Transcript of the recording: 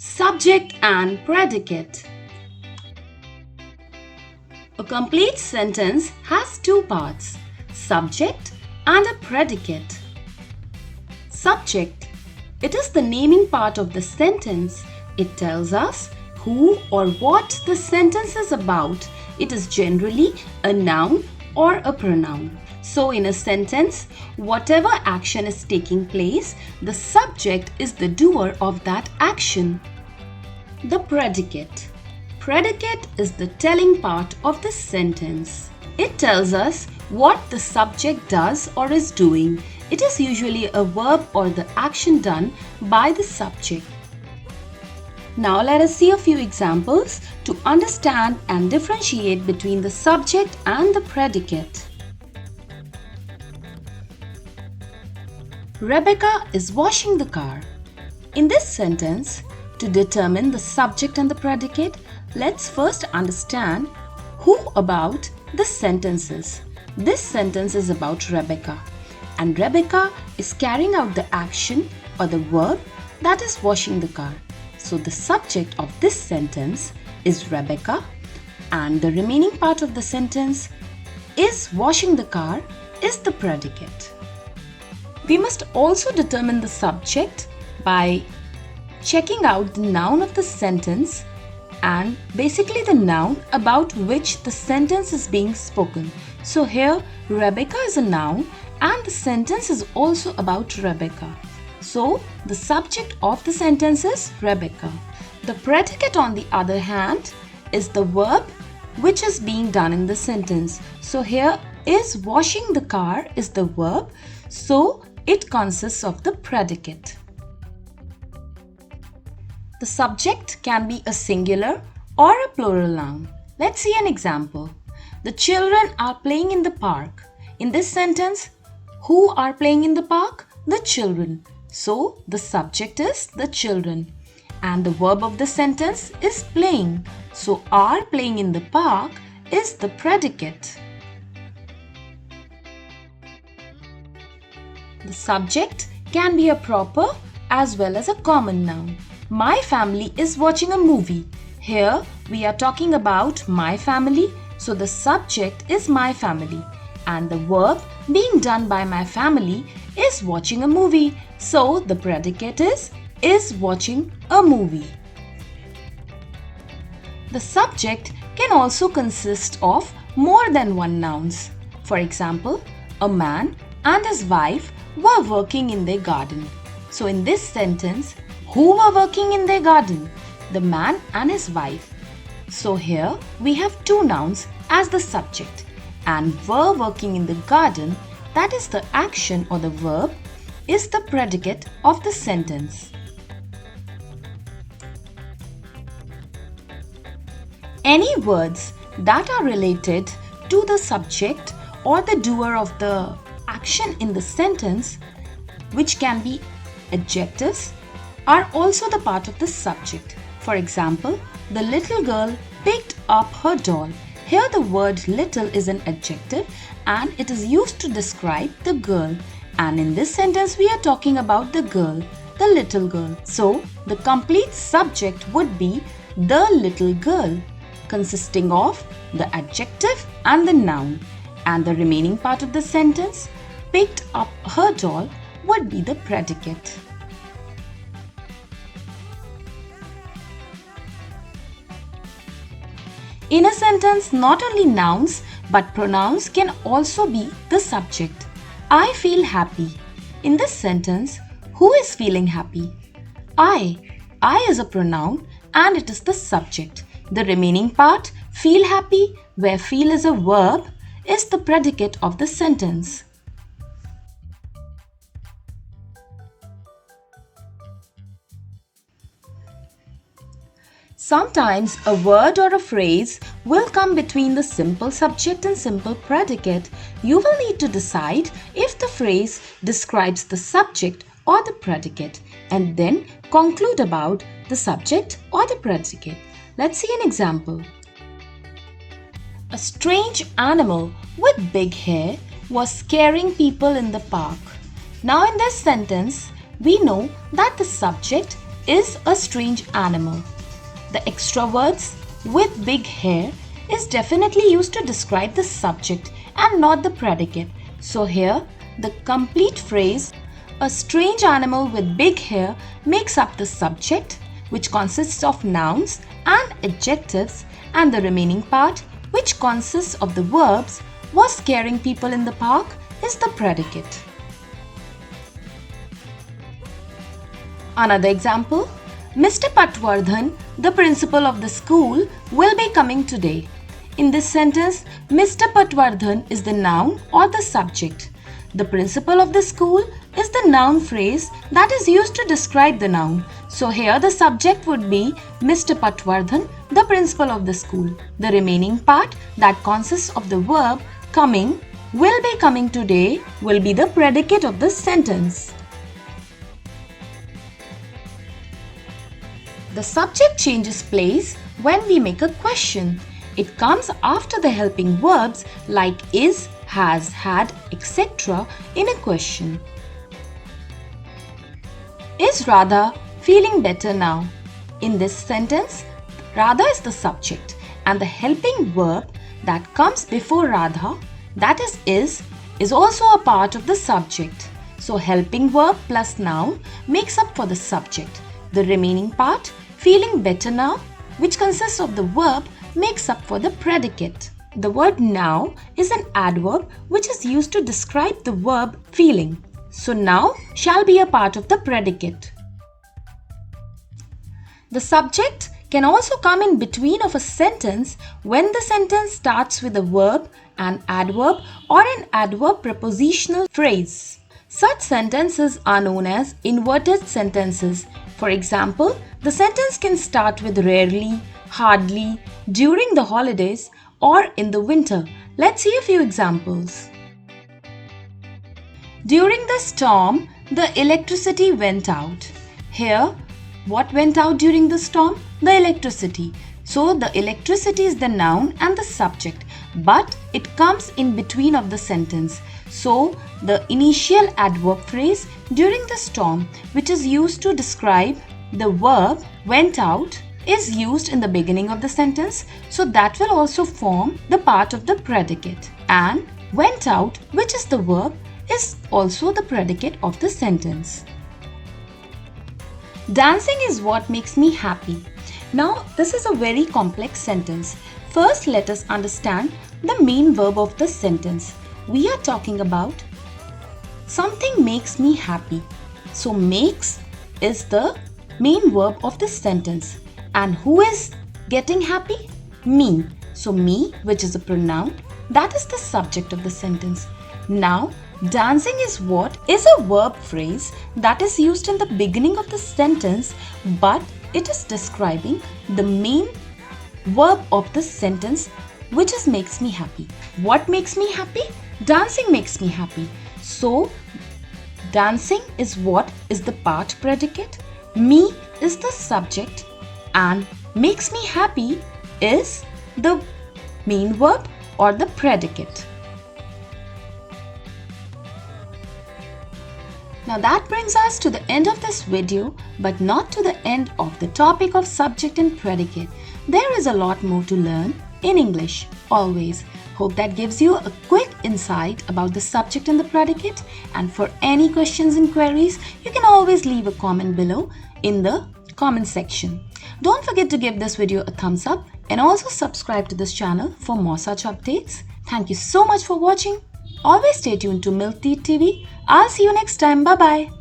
Subject and predicate. A complete sentence has two parts, subject and a predicate. Subject. It is the naming part of the sentence. It tells us who or what the sentence is about. It is generally a noun or a pronoun. So in a sentence, whatever action is taking place, the subject is the doer of that action. The predicate. Predicate is the telling part of the sentence. It tells us what the subject does or is doing. It is usually a verb or the action done by the subject. Now let us see a few examples to understand and differentiate between the subject and the predicate. Rebecca is washing the car. In this sentence, to determine the subject and the predicate, let's first understand who about the sentence is. This sentence is about Rebecca, and Rebecca is carrying out the action or the verb that is washing the car. So the subject of this sentence is Rebecca, and the remaining part of the sentence is washing the car is the predicate. We must also determine the subject by checking out the noun of the sentence and basically the noun about which the sentence is being spoken. So here Rebecca is a noun and the sentence is also about Rebecca. So the subject of the sentence is Rebecca. The predicate on the other hand is the verb which is being done in the sentence. So here is washing the car is the verb. So it consists of the predicate. The subject can be a singular or a plural noun. Let's see an example. The children are playing in the park. In this sentence, who are playing in the park? The children. So the subject is the children. And the verb of the sentence is playing. So are playing in the park is the predicate. The subject can be a proper as well as a common noun. My family is watching a movie. Here we are talking about my family. So the subject is my family. And the verb being done by my family is watching a movie. So the predicate is watching a movie. The subject can also consist of more than one nouns. For example, a man and his wife were working in their garden. So in this sentence, who were working in their garden? The man and his wife. So here we have two nouns as the subject, and were working in the garden, that is the action or the verb, is the predicate of the sentence. Any words that are related to the subject or the doer of the action in the sentence, which can be adjectives, are also the part of the subject. For example, the little girl picked up her doll. Here the word little is an adjective and it is used to describe the girl. And in this sentence we are talking about the girl, the little girl. So the complete subject would be the little girl, consisting of the adjective and the noun. And the remaining part of the sentence, picked up her doll, would be the predicate. In a sentence, not only nouns but pronouns can also be the subject. I feel happy. In this sentence, who is feeling happy? I. I is a pronoun and it is the subject. The remaining part, feel happy, where feel is a verb, is the predicate of the sentence. Sometimes a word or a phrase will come between the simple subject and simple predicate. You will need to decide if the phrase describes the subject or the predicate and then conclude about the subject or the predicate. Let's see an example. A strange animal with big hair was scaring people in the park. Now in this sentence, we know that the subject is a strange animal. The extra words with big hair is definitely used to describe the subject and not the predicate. So here the complete phrase a strange animal with big hair makes up the subject, which consists of nouns and adjectives, and the remaining part, which consists of the verbs, was scaring people in the park, is the predicate. Another example, Mr. Patwardhan, the principal of the school, will be coming today. In this sentence, Mr. Patwardhan is the noun or the subject. The principal of the school is the noun phrase that is used to describe the noun. So here the subject would be Mr. Patwardhan, the principal of the school. The remaining part that consists of the verb coming, will be coming today, will be the predicate of the sentence. The subject changes place when we make a question. It comes after the helping verbs like is, has, had, etc. in a question. Is Radha feeling better now? In this sentence, Radha is the subject and the helping verb that comes before Radha, that is also a part of the subject. So helping verb plus noun makes up for the subject. The remaining part, feeling better now, which consists of the verb, makes up for the predicate. The word now is an adverb which is used to describe the verb feeling. So now shall be a part of the predicate. The subject can also come in between of a sentence when the sentence starts with a verb, an adverb or an adverb prepositional phrase. Such sentences are known as inverted sentences. For example, the sentence can start with rarely, hardly, during the holidays or in the winter. Let's see a few examples. During the storm, the electricity went out. Here, what went out during the storm? The electricity. So the electricity is the noun and the subject, but it comes in between of the sentence. So the initial adverb phrase during the storm, which is used to describe the verb went out, is used in the beginning of the sentence. So that will also form the part of the predicate. And went out, which is the verb, is also the predicate of the sentence. Dancing is what makes me happy. Now, this is a very complex sentence. First, let us understand the main verb of the sentence. We are talking about something makes me happy. So, makes is the main verb of the sentence. And who is getting happy? Me. So, me, which is a pronoun, that is the subject of the sentence. Now, dancing is what is a verb phrase that is used in the beginning of the sentence, but it is describing the main verb of the sentence, which is makes me happy. What makes me happy? Dancing makes me happy. So, dancing is what is the part predicate, me is the subject, and makes me happy is the main verb or the predicate. Now that brings us to the end of this video, but not to the end of the topic of subject and predicate. There is a lot more to learn in English, always. Hope that gives you a quick insight about the subject and the predicate. And for any questions and queries, you can always leave a comment below in the comment section. Don't forget to give this video a thumbs up and also subscribe to this channel for more such updates. Thank you so much for watching. Always stay tuned to Milk Tea TV. I'll see you next time. Bye-bye.